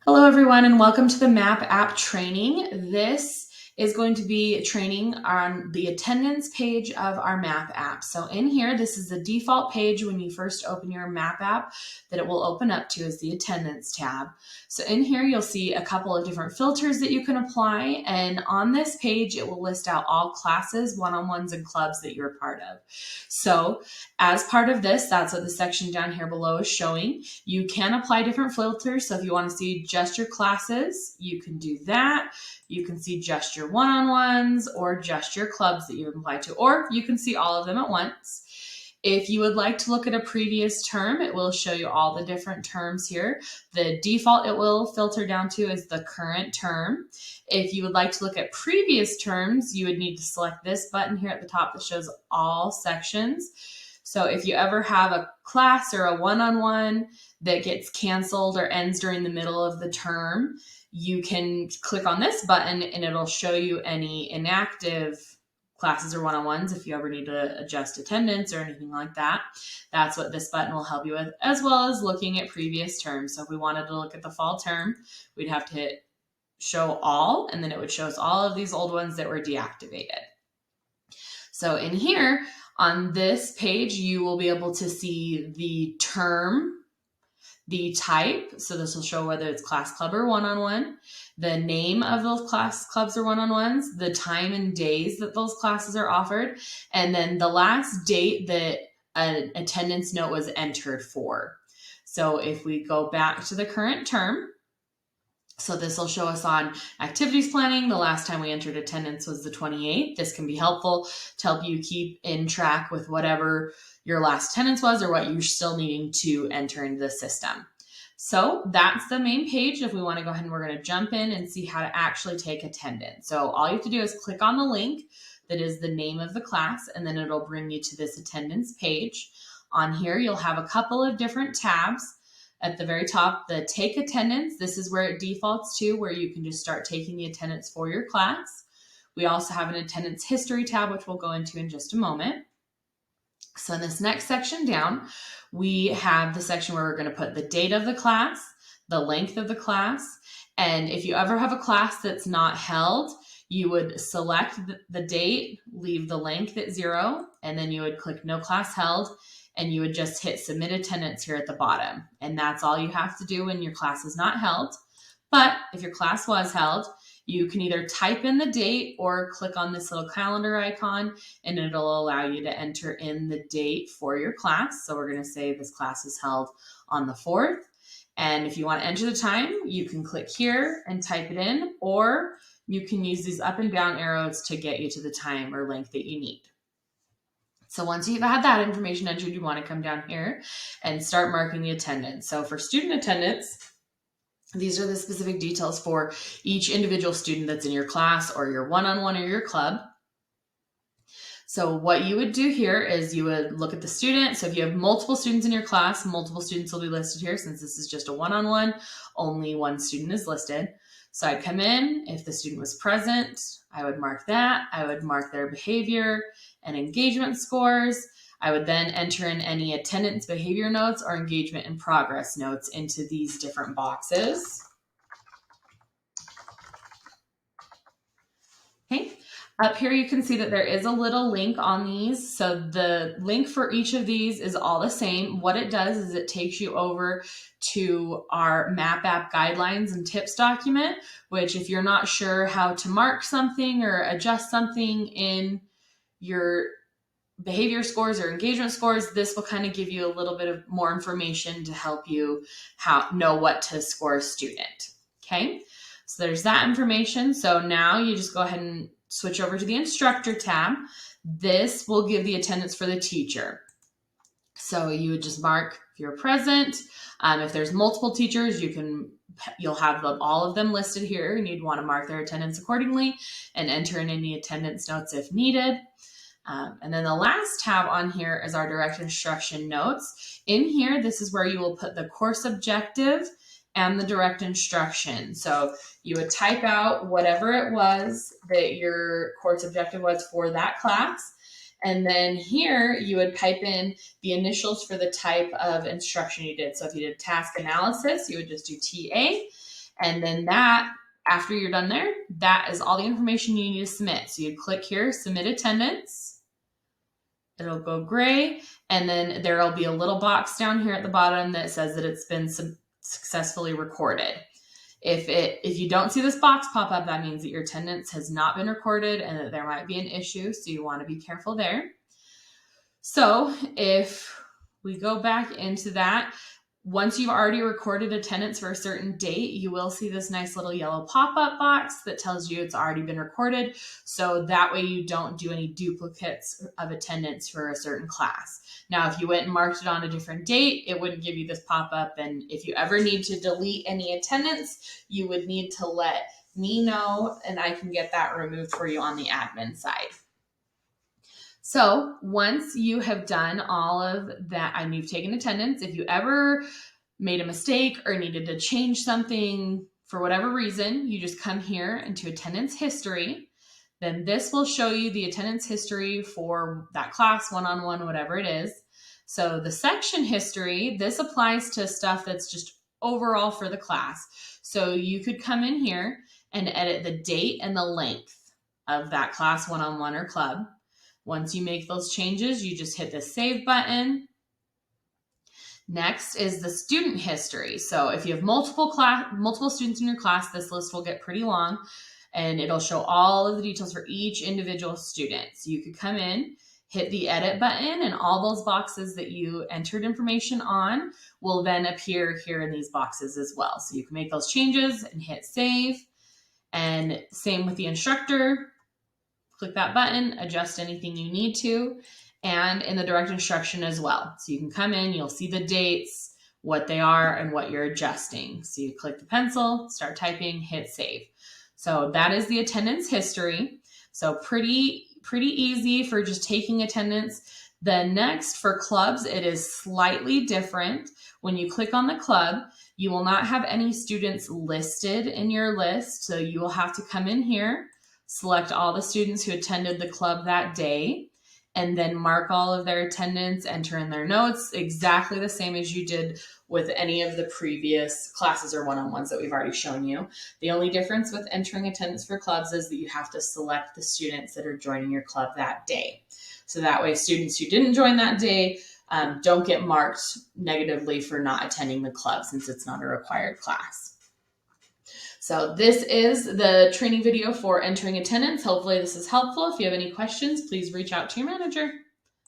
Hello, everyone, and welcome to the MAP app training. This is going to be training on the attendance page of our MAP app. So in here, this is the default page when you first open your MAP app that it will open up to is the attendance tab. So in here, you'll see a couple of different filters that you can apply. And on this page, it will list out all classes, one-on-ones, and clubs that you're a part of. So as part of this, that's what the section down here below is showing. You can apply different filters. So if you want to see just your classes, you can do that. You can see just your one-on-ones or just your clubs that you apply to, or you can see all of them at once. If you would like to look at a previous term, it will show you all the different terms here. The default it will filter down to is the current term. If you would like to look at previous terms, you would need to select this button here at the top that shows all sections. So if you ever have a class or a one-on-one that gets canceled or ends during the middle of the term, you can click on this button and it'll show you any inactive classes or one-on-ones if you ever need to adjust attendance or anything like that. That's what this button will help you with, as well as looking at previous terms. So if we wanted to look at the fall term, we'd have to hit show all, and then it would show us all of these old ones that were deactivated. So in here, on this page, you will be able to see the term, the type, so this will show whether it's class club or one-on-one, the name of those class clubs or one-on-ones, the time and days that those classes are offered, and then the last date that an attendance note was entered for. So if we go back to the current term, so this will show us on activities planning. The last time we entered attendance was the 28th. This can be helpful to help you keep in track with whatever your last attendance was or what you're still needing to enter into the system. So that's the main page. If we want to go ahead and we're going to jump in and see how to actually take attendance. So all you have to do is click on the link that is the name of the class, and then it'll bring you to this attendance page. On here, you'll have a couple of different tabs. At the very top, the take attendance, this is where it defaults to, where you can just start taking the attendance for your class. We also have an attendance history tab, which we'll go into in just a moment. So in this next section down, we have the section where we're going to put the date of the class, the length of the class, and if you ever have a class that's not held, you would select the date, leave the length at 0, and then you would click no class held, and you would just hit submit attendance here at the bottom. And that's all you have to do when your class is not held. But if your class was held, you can either type in the date or click on this little calendar icon, and it'll allow you to enter in the date for your class. So we're going to say this class is held on the 4th. And if you want to enter the time, you can click here and type it in, or you can use these up and down arrows to get you to the time or length that you need. So once you've had that information entered, you want to come down here and start marking the attendance. So for student attendance, these are the specific details for each individual student that's in your class or your one-on-one or your club. So what you would do here is you would look at the student. So if you have multiple students in your class, multiple students will be listed here. Since this is just a one-on-one, only one student is listed. So I'd come in, if the student was present, I would mark that. I would mark their behavior and engagement scores. I would then enter in any attendance behavior notes or engagement and progress notes into these different boxes. Okay. Up here, you can see that there is a little link on these. So the link for each of these is all the same. What it does is it takes you over to our MAP app guidelines and tips document, which if you're not sure how to mark something or adjust something in your behavior scores or engagement scores, this will kind of give you a little bit of more information to help you know what to score a student. Okay, so there's that information. So now you just go ahead and switch over to the instructor tab. This will give the attendance for the teacher. So you would just mark if you're present. If there's multiple teachers, you'll have all of them listed here, and you'd want to mark their attendance accordingly and enter in any attendance notes if needed. And then the last tab on here is our direct instruction notes. In here, this is where you will put the course objective and the direct instruction. So you would type out whatever it was that your course objective was for that class. And then here you would type in the initials for the type of instruction you did. So if you did task analysis, you would just do TA. And then after you're done there, that is all the information you need to submit. So you click here, submit attendance. It'll go gray, and then there'll be a little box down here at the bottom that says that it's been successfully recorded. If you don't see this box pop up, that means that your attendance has not been recorded and that there might be an issue, so you want to be careful there. So if we go back into that, once you've already recorded attendance for a certain date, you will see this nice little yellow pop-up box that tells you it's already been recorded. So that way you don't do any duplicates of attendance for a certain class. Now, if you went and marked it on a different date, it wouldn't give you this pop-up. And if you ever need to delete any attendance, you would need to let me know, and I can get that removed for you on the admin side. So once you have done all of that and you've taken attendance, if you ever made a mistake or needed to change something for whatever reason, you just come here into attendance history. Then this will show you the attendance history for that class, one-on-one, whatever it is. So the section history, this applies to stuff that's just overall for the class. So you could come in here and edit the date and the length of that class, one-on-one, or club. Once you make those changes, you just hit the save button. Next is the student history. So if you have multiple students in your class, this list will get pretty long, and it'll show all of the details for each individual student. So you could come in, hit the edit button, and all those boxes that you entered information on will then appear here in these boxes as well. So you can make those changes and hit save. And same with the instructor. Click that button, adjust anything you need to, and in the direct instruction as well. So you can come in, you'll see the dates, what they are, and what you're adjusting. So you click the pencil, start typing, hit save. So that is the attendance history. So pretty easy for just taking attendance. The next, for clubs, it is slightly different. When you click on the club, you will not have any students listed in your list. So you will have to come in here, select all the students who attended the club that day, and then mark all of their attendance, enter in their notes, exactly the same as you did with any of the previous classes or one-on-ones that we've already shown you. The only difference with entering attendance for clubs is that you have to select the students that are joining your club that day. So that way students who didn't join that day don't get marked negatively for not attending the club, since it's not a required class. So this is the training video for entering attendance. Hopefully this is helpful. If you have any questions, please reach out to your manager.